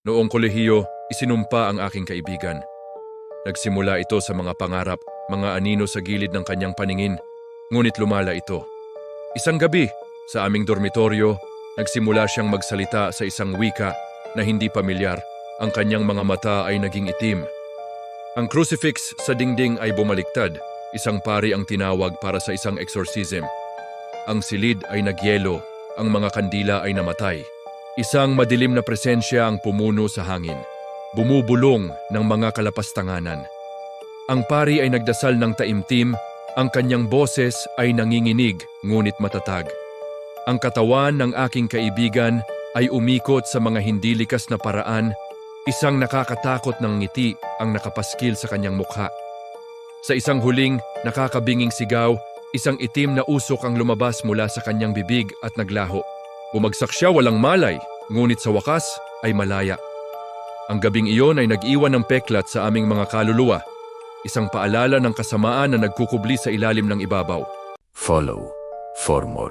Noong kolehiyo, isinumpa ang aking kaibigan. Nagsimula ito sa mga pangarap, mga anino sa gilid ng kanyang paningin, ngunit lumala ito. Isang gabi, sa aming dormitoryo, nagsimula siyang magsalita sa isang wika na hindi pamilyar. Ang kanyang mga mata ay naging itim. Ang crucifix sa dingding ay bumaliktad, isang pari ang tinawag para sa isang exorcism. Ang silid ay nagyelo, ang mga kandila ay namatay. Isang madilim na presensya ang pumuno sa hangin, bumubulong ng mga kalapastanganan. Ang pari ay nagdasal ng taimtim, ang kanyang boses ay nanginginig ngunit matatag. Ang katawan ng aking kaibigan ay umikot sa mga hindi likas na paraan, isang nakakatakot ng ngiti ang nakapaskil sa kanyang mukha. Sa isang huling, nakakabinging sigaw, isang itim na usok ang lumabas mula sa kanyang bibig at naglaho. Bumagsak siya walang malay, ngunit sa wakas ay malaya. Ang gabing iyon ay nag-iwan ng peklat sa aming mga kaluluwa, isang paalala ng kasamaan na nagkukubli sa ilalim ng ibabaw. Follow for more.